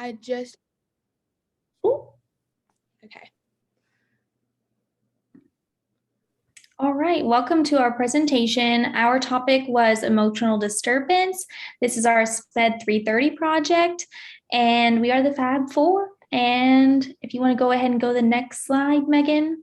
I just, Ooh. okay. All right, welcome to our presentation. Our topic was emotional disturbance. This is our SPED 330 project, and we are the Fab Four. And if you want to go ahead and go to the next slide, Megan.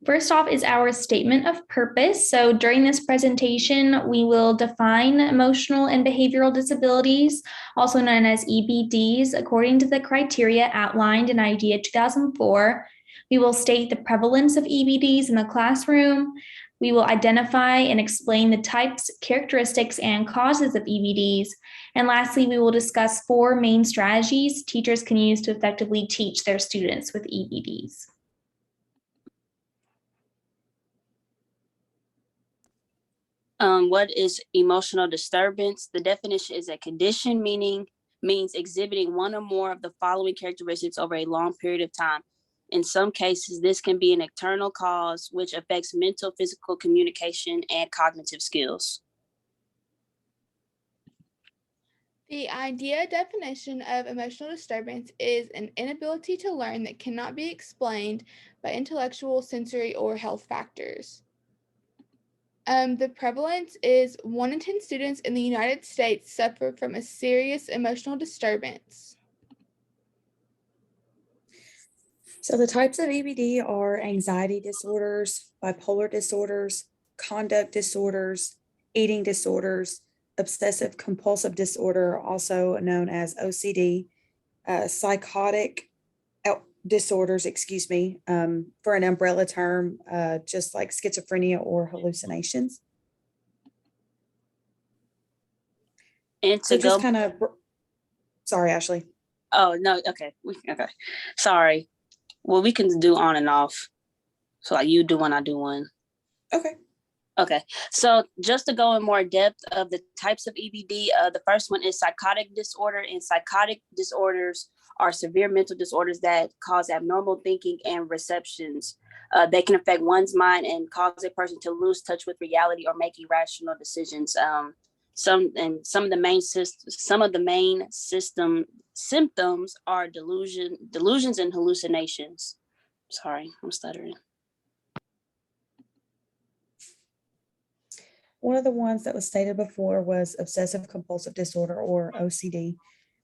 First off is our statement of purpose. So during this presentation, we will define emotional and behavioral disabilities, also known as EBDs, according to the criteria outlined in IDEA 2004. We will state the prevalence of EBDs in the classroom. We will identify and explain the types, characteristics, and causes of EBDs. And lastly, we will discuss 4 main strategies teachers can use to effectively teach their students with EBDs. What is emotional disturbance? The definition is a condition means exhibiting one or more of the following characteristics over a long period of time. In some cases, this can be an external cause which affects mental, physical, communication, and cognitive skills. The IDEA definition of emotional disturbance is an inability to learn that cannot be explained by intellectual, sensory, or health factors. The prevalence is 1 in 10 students in the United States suffer from a serious emotional disturbance. So the types of EBD are anxiety disorders, bipolar disorders, conduct disorders, eating disorders, obsessive compulsive disorder, also known as OCD, psychotic disorders, for an umbrella term, just like schizophrenia or hallucinations. And so just kind of, sorry, Ashley. Oh, no, okay, okay, sorry. Well, we can do on and off. So like you do one, I do one. Okay. Okay, so just to go in more depth of the types of EBD, the first one is psychotic disorder, and psychotic disorders are severe mental disorders that cause abnormal thinking and receptions. They can affect one's mind and cause a person to lose touch with reality or make irrational decisions. Some of the main symptoms are delusions and hallucinations. Sorry, I'm stuttering. One of the ones that was stated before was obsessive compulsive disorder, or OCD.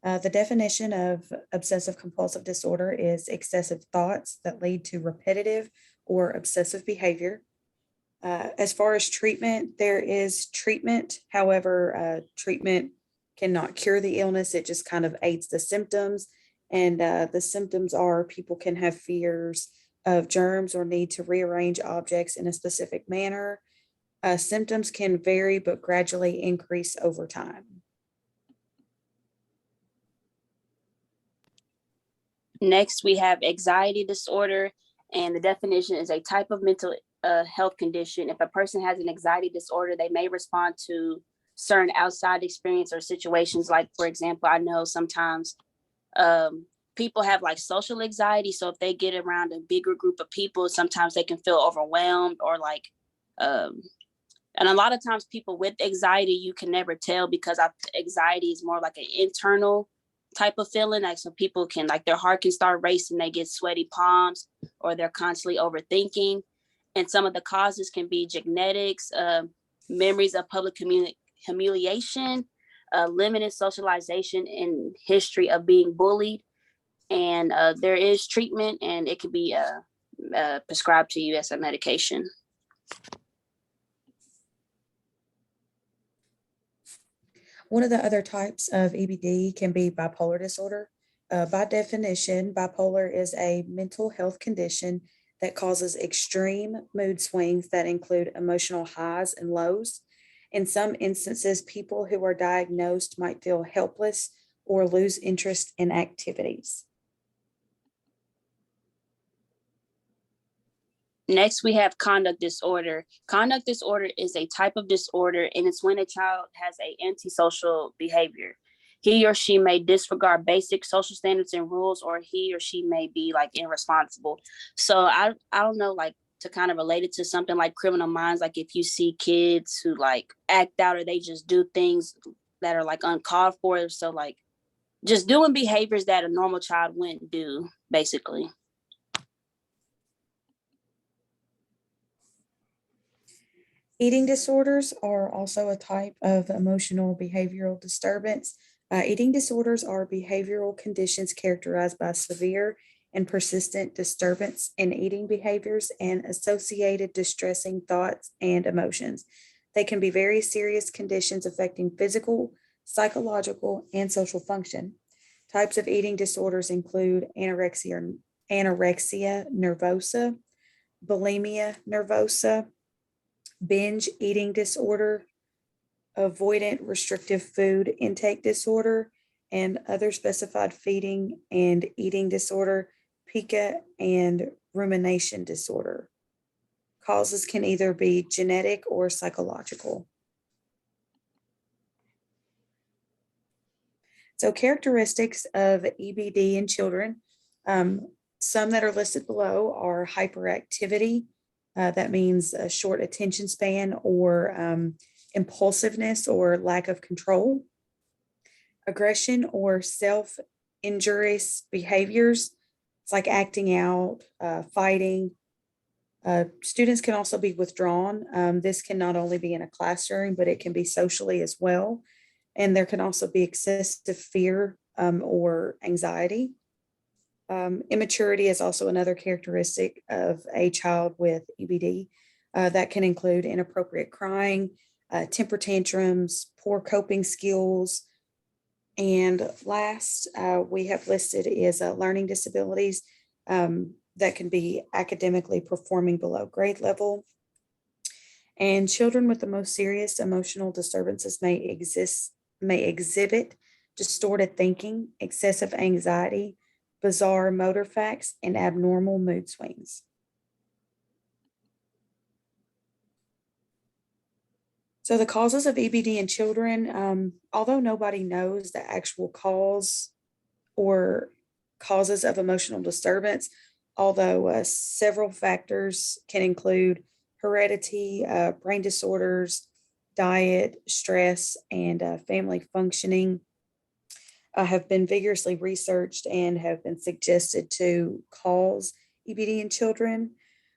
The definition of obsessive compulsive disorder is excessive thoughts that lead to repetitive or obsessive behavior. As far as treatment, there is treatment. However, treatment cannot cure the illness. It just kind of aids the symptoms. And the symptoms are people can have fears of germs or need to rearrange objects in a specific manner. Symptoms can vary, but gradually increase over time. Next, we have anxiety disorder, and the definition is a type of mental health condition. If a person has an anxiety disorder, they may respond to certain outside experience or situations. Like, for example, I know sometimes people have like social anxiety. So if they get around a bigger group of people, sometimes they can feel overwhelmed or like, and a lot of times people with anxiety, you can never tell because anxiety is more like an internal type of feeling. Like some people can, like their heart can start racing, they get sweaty palms, or they're constantly overthinking. And some of the causes can be genetics, memories of public humiliation, limited socialization, and history of being bullied. And there is treatment, and it can be prescribed to you as a medication. One of the other types of EBD can be bipolar disorder. By definition, bipolar is a mental health condition that causes extreme mood swings that include emotional highs and lows. In some instances, people who are diagnosed might feel helpless or lose interest in activities. Next, we have conduct disorder. Conduct disorder is a type of disorder, and it's when a child has an antisocial behavior. He or she may disregard basic social standards and rules, or he or she may be like irresponsible. So I don't know, like to kind of relate it to something like Criminal Minds, like if you see kids who like act out or they just do things that are like uncalled for. So like just doing behaviors that a normal child wouldn't do, basically. Eating disorders are also a type of emotional behavioral disturbance. Eating disorders are behavioral conditions characterized by severe and persistent disturbance in eating behaviors and associated distressing thoughts and emotions. They can be very serious conditions affecting physical, psychological, and social function. Types of eating disorders include anorexia nervosa, bulimia nervosa, binge eating disorder, avoidant restrictive food intake disorder, and other specified feeding and eating disorder, pica, and rumination disorder. Causes can either be genetic or psychological. So characteristics of EBD in children, some that are listed below are hyperactivity. That means a short attention span or impulsiveness or lack of control. Aggression or self-injurious behaviors. It's like acting out, fighting. Students can also be withdrawn. This can not only be in a classroom, but it can be socially as well. And there can also be excessive fear or anxiety. Immaturity is also another characteristic of a child with EBD. That can include inappropriate crying, temper tantrums, poor coping skills. And last, we have listed is learning disabilities that can be academically performing below grade level. And children with the most serious emotional disturbances may exhibit distorted thinking, excessive anxiety, bizarre motor facts, and abnormal mood swings. So the causes of EBD in children, although nobody knows the actual cause or causes of emotional disturbance, although several factors can include heredity, brain disorders, diet, stress, and family functioning, have been vigorously researched and have been suggested to cause EBD in children.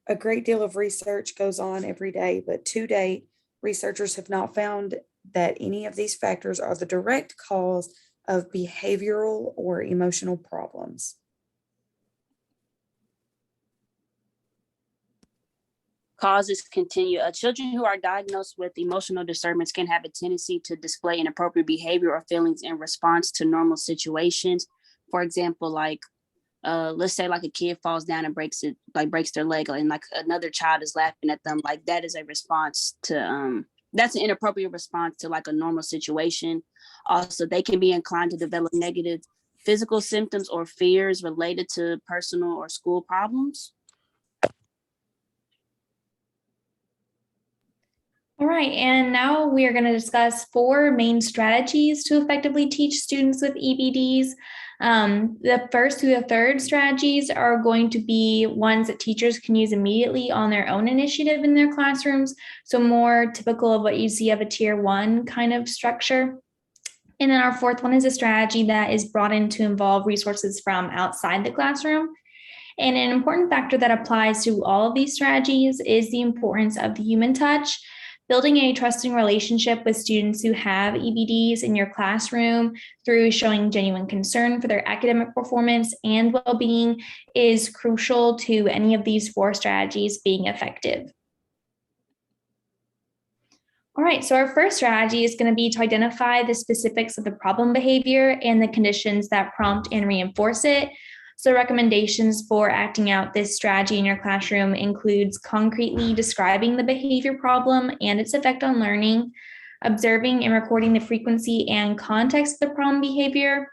A great deal of research goes on every day, but to date, researchers have not found that any of these factors are the direct cause of behavioral or emotional problems. Causes continue. Children who are diagnosed with emotional disturbance can have a tendency to display inappropriate behavior or feelings in response to normal situations. For example, like let's say like a kid falls down and breaks their leg, and like another child is laughing at them. Like that is a response to that's an inappropriate response to like a normal situation. Also, they can be inclined to develop negative physical symptoms or fears related to personal or school problems. All right, and now we are going to discuss 4 main strategies to effectively teach students with EBDs. The first to the third strategies are going to be ones that teachers can use immediately on their own initiative in their classrooms, so more typical of what you see of a tier 1 kind of structure. And then our fourth one is a strategy that is brought in to involve resources from outside the classroom. And an important factor that applies to all of these strategies is the importance of the human touch. Building a trusting relationship with students who have EBDs in your classroom through showing genuine concern for their academic performance and well-being is crucial to any of these 4 strategies being effective. All right, so our first strategy is going to be to identify the specifics of the problem behavior and the conditions that prompt and reinforce it. So recommendations for acting out this strategy in your classroom includes concretely describing the behavior problem and its effect on learning, observing and recording the frequency and context of the problem behavior.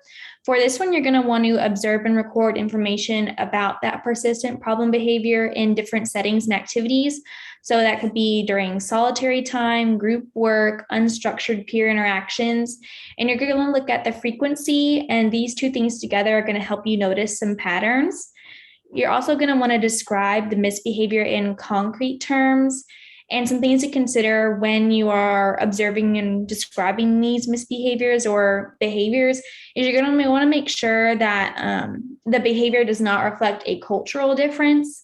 For this one, you're going to want to observe and record information about that persistent problem behavior in different settings and activities. So that could be during solitary time, group work, unstructured peer interactions. And you're going to look at the frequency, and these 2 things together are going to help you notice some patterns. You're also going to want to describe the misbehavior in concrete terms. And some things to consider when you are observing and describing these misbehaviors or behaviors is you're going to want to make sure that the behavior does not reflect a cultural difference.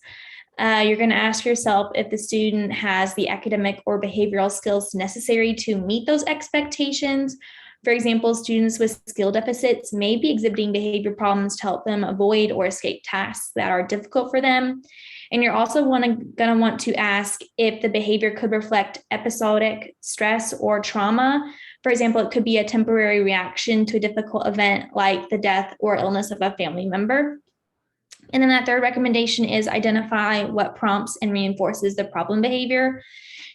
You're going to ask yourself if the student has the academic or behavioral skills necessary to meet those expectations. For example, students with skill deficits may be exhibiting behavior problems to help them avoid or escape tasks that are difficult for them. And you're also going to want to ask if the behavior could reflect episodic stress or trauma. For example, it could be a temporary reaction to a difficult event like the death or illness of a family member. And then that third recommendation is identify what prompts and reinforces the problem behavior.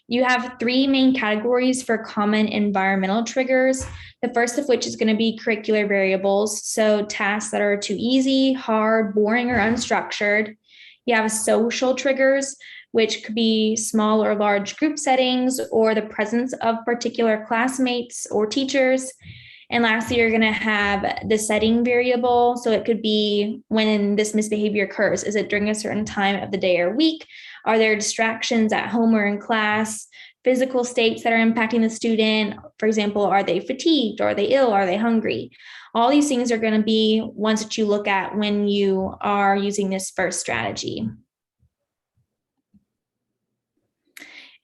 You have three main categories for common environmental triggers. The first of which is going to be curricular variables, so tasks that are too easy, hard, boring, or unstructured. You have social triggers, which could be small or large group settings or the presence of particular classmates or teachers. And lastly, you're going to have the setting variable. So it could be when this misbehavior occurs. Is it during a certain time of the day or week? Are there distractions at home or in class? Physical states that are impacting the student? For example, are they fatigued? Are they ill? Are they hungry? All these things are going to be ones that you look at when you are using this first strategy.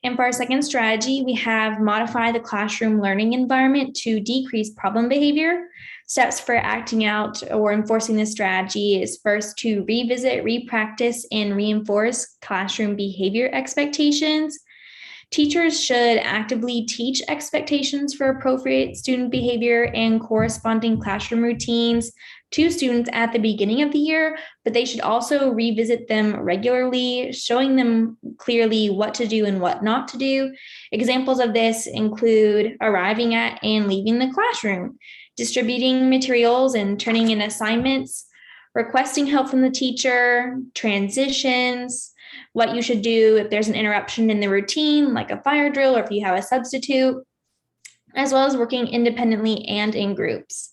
And for our second strategy, we have modify the classroom learning environment to decrease problem behavior. Steps for acting out or enforcing this strategy is first to revisit, repractice, and reinforce classroom behavior expectations. Teachers should actively teach expectations for appropriate student behavior and corresponding classroom routines to students at the beginning of the year, but they should also revisit them regularly, showing them clearly what to do and what not to do. Examples of this include arriving at and leaving the classroom, distributing materials and turning in assignments, requesting help from the teacher, transitions, what you should do if there's an interruption in the routine, like a fire drill, or if you have a substitute, as well as working independently and in groups.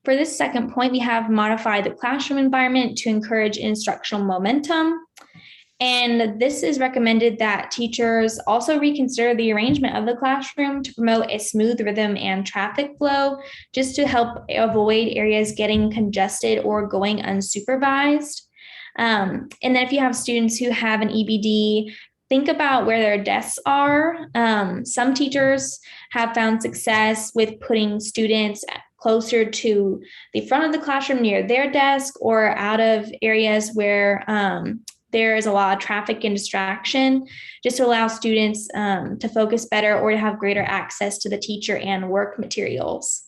For this second point, we have modify the classroom environment to encourage instructional momentum. And this is recommended that teachers also reconsider the arrangement of the classroom to promote a smooth rhythm and traffic flow, just to help avoid areas getting congested or going unsupervised. And then if you have students who have an EBD, think about where their desks are. Some teachers have found success with putting students closer to the front of the classroom near their desk or out of areas where there is a lot of traffic and distraction, just to allow students to focus better or to have greater access to the teacher and work materials.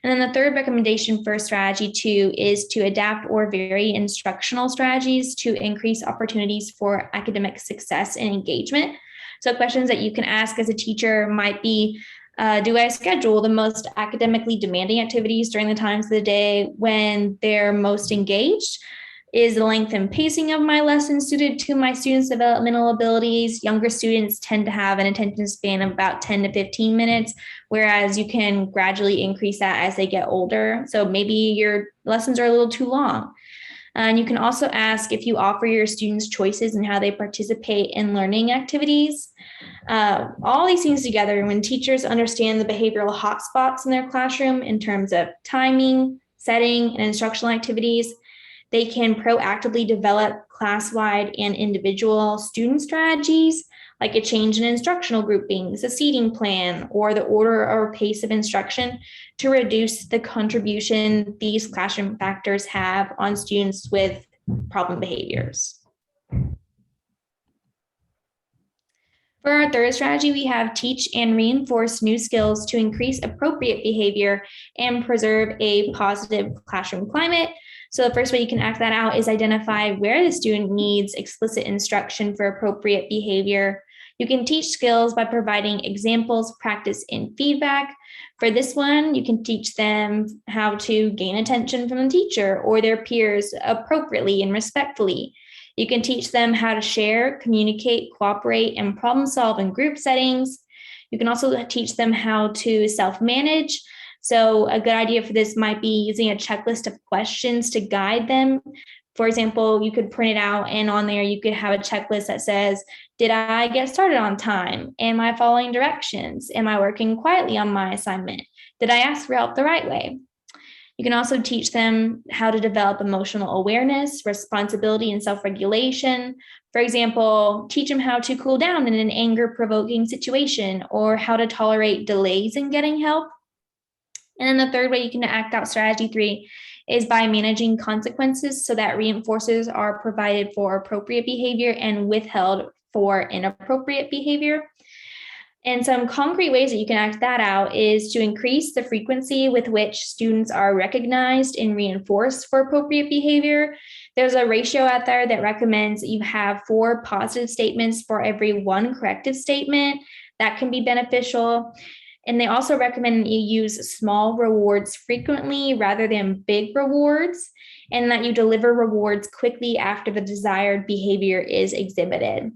And then the third recommendation for strategy 2 is to adapt or vary instructional strategies to increase opportunities for academic success and engagement. So questions that you can ask as a teacher might be, do I schedule the most academically demanding activities during the times of the day when they're most engaged? Is the length and pacing of my lessons suited to my students' developmental abilities? Younger students tend to have an attention span of about 10 to 15 minutes, whereas you can gradually increase that as they get older. So maybe your lessons are a little too long. And you can also ask if you offer your students choices in how they participate in learning activities. All these things together, when teachers understand the behavioral hotspots in their classroom in terms of timing, setting, and instructional activities, they can proactively develop class-wide and individual student strategies, like a change in instructional groupings, a seating plan, or the order or pace of instruction to reduce the contribution these classroom factors have on students with problem behaviors. For our third strategy, we have teach and reinforce new skills to increase appropriate behavior and preserve a positive classroom climate. So the first way you can act that out is identify where the student needs explicit instruction for appropriate behavior. You can teach skills by providing examples, practice, and feedback. For this one, you can teach them how to gain attention from the teacher or their peers appropriately and respectfully. You can teach them how to share, communicate, cooperate, and problem solve in group settings. You can also teach them how to self-manage. So a good idea for this might be using a checklist of questions to guide them For example, you could print it out and on there you could have a checklist that says, did I get started on time? Am I following directions? Am I working quietly on my assignment? Did I ask for help the right way? You can also teach them how to develop emotional awareness, responsibility, and self-regulation. For example, teach them how to cool down in an anger-provoking situation or how to tolerate delays in getting help. And then the third way you can act out strategy 3 is by managing consequences so that reinforcers are provided for appropriate behavior and withheld for inappropriate behavior. And some concrete ways that you can act that out is to increase the frequency with which students are recognized and reinforced for appropriate behavior. There's a ratio out there that recommends that you have 4 positive statements for every 1 corrective statement. That can be beneficial. And they also recommend you use small rewards frequently rather than big rewards, and that you deliver rewards quickly after the desired behavior is exhibited.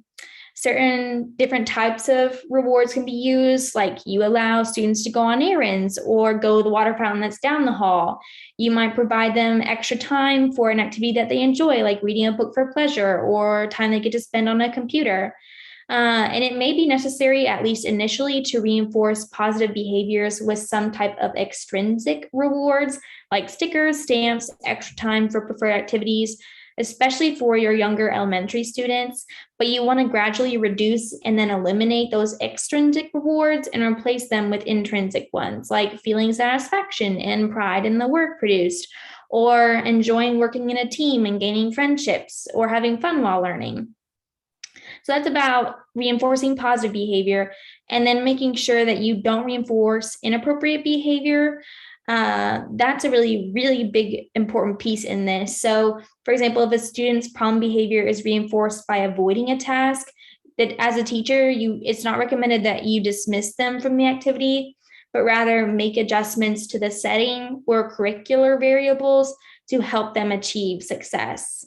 Certain different types of rewards can be used, like you allow students to go on errands or go to the water fountain that's down the hall. You might provide them extra time for an activity that they enjoy, like reading a book for pleasure or time they get to spend on a computer. And it may be necessary, at least initially, to reinforce positive behaviors with some type of extrinsic rewards, like stickers, stamps, extra time for preferred activities, especially for your younger elementary students. But you want to gradually reduce and then eliminate those extrinsic rewards and replace them with intrinsic ones, like feeling satisfaction and pride in the work produced, or enjoying working in a team and gaining friendships, or having fun while learning. So that's about reinforcing positive behavior and then making sure that you don't reinforce inappropriate behavior. That's a really, really big, important piece in this. So, for example, if a student's problem behavior is reinforced by avoiding a task, that as a teacher, it's not recommended that you dismiss them from the activity, but rather make adjustments to the setting or curricular variables to help them achieve success.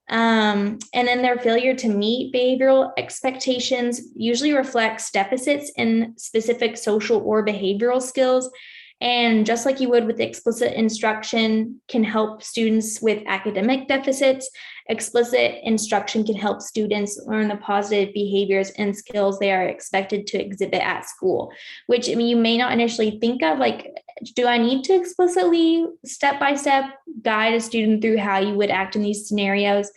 And then their failure to meet behavioral expectations usually reflects deficits in specific social or behavioral skills. And just like you would with explicit instruction can help students with academic deficits, explicit instruction can help students learn the positive behaviors and skills they are expected to exhibit at school, which you may not initially think of, like, do I need to explicitly step-by-step guide a student through how you would act in these scenarios?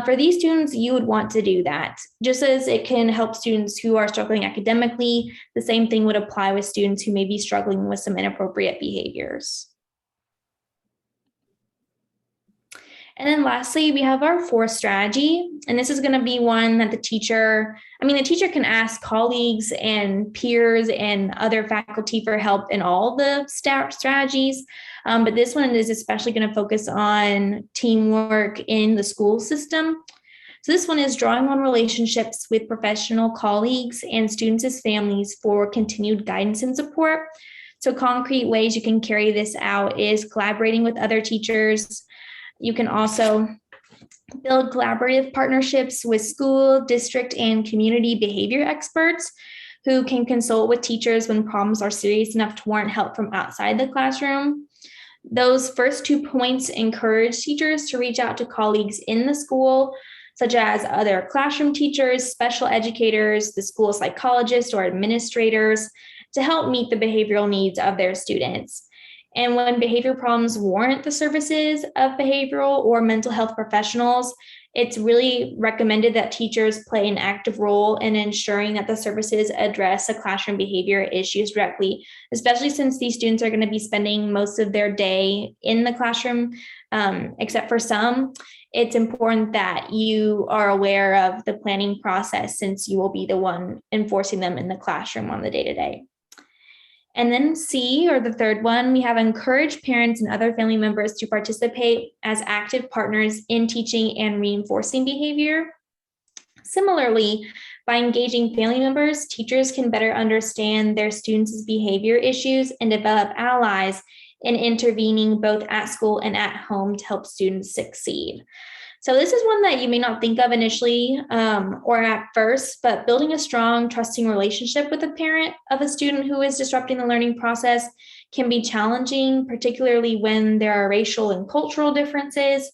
For these students, you would want to do that. Just as it can help students who are struggling academically, the same thing would apply with students who may be struggling with some inappropriate behaviors. And then lastly, we have our 4th strategy, and this is going to be one that the teacher can ask colleagues and peers and other faculty for help in all the strategies, but this one is especially going to focus on teamwork in the school system. So this one is drawing on relationships with professional colleagues and students as families for continued guidance and support. So concrete ways you can carry this out is collaborating with other teachers. You can also build collaborative partnerships with school, district, and community behavior experts who can consult with teachers when problems are serious enough to warrant help from outside the classroom. Those first 2 points encourage teachers to reach out to colleagues in the school, such as other classroom teachers, special educators, the school psychologists, or administrators, to help meet the behavioral needs of their students. And when behavior problems warrant the services of behavioral or mental health professionals, it's really recommended that teachers play an active role in ensuring that the services address the classroom behavior issues directly, especially since these students are going to be spending most of their day in the classroom, except for some. It's important that you are aware of the planning process since you will be the one enforcing them in the classroom on the day-to-day. And then C, or the third one, we have encouraged parents and other family members to participate as active partners in teaching and reinforcing behavior. Similarly, by engaging family members, teachers can better understand their students' behavior issues and develop allies in intervening both at school and at home to help students succeed. So this is one that you may not think of initially or at first, but building a strong, trusting relationship with a parent of a student who is disrupting the learning process can be challenging, particularly when there are racial and cultural differences.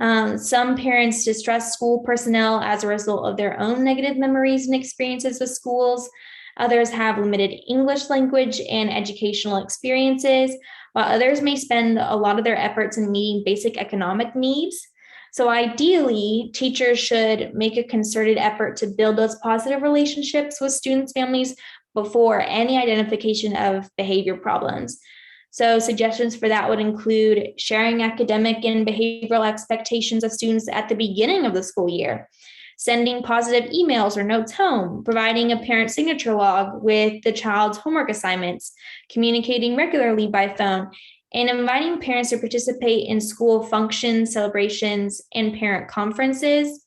Some parents distrust school personnel as a result of their own negative memories and experiences with schools. Others have limited English language and educational experiences, while others may spend a lot of their efforts in meeting basic economic needs. So ideally, teachers should make a concerted effort to build those positive relationships with students' families before any identification of behavior problems. So suggestions for that would include sharing academic and behavioral expectations of students at the beginning of the school year, sending positive emails or notes home, providing a parent signature log with the child's homework assignments, communicating regularly by phone, and inviting parents to participate in school functions, celebrations, and parent conferences,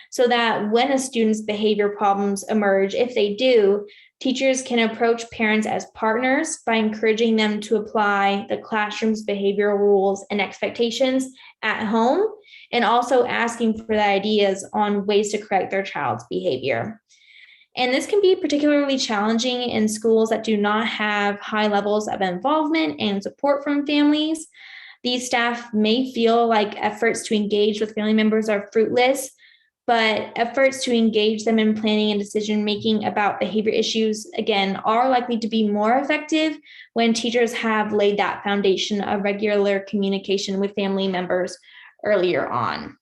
so that when a student's behavior problems emerge, if they do, teachers can approach parents as partners by encouraging them to apply the classroom's behavioral rules and expectations at home, and also asking for the ideas on ways to correct their child's behavior. And this can be particularly challenging in schools that do not have high levels of involvement and support from families. These staff may feel like efforts to engage with family members are fruitless, but efforts to engage them in planning and decision-making about behavior issues, again, are likely to be more effective when teachers have laid that foundation of regular communication with family members earlier on.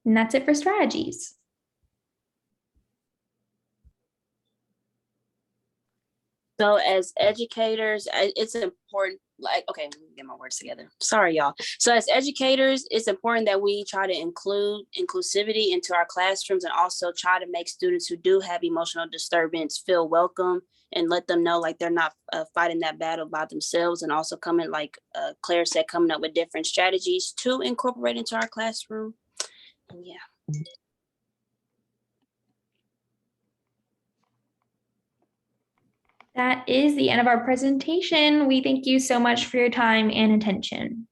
And that's it for strategies. So as educators, it's important, like, okay, let me get my words together. Sorry, y'all. So as educators, it's important that we try to include inclusivity into our classrooms, and also try to make students who do have emotional disturbance feel welcome, and let them know like they're not fighting that battle by themselves, and also coming, like Claire said, coming up with different strategies to incorporate into our classroom. And yeah. That is the end of our presentation. We thank you so much for your time and attention.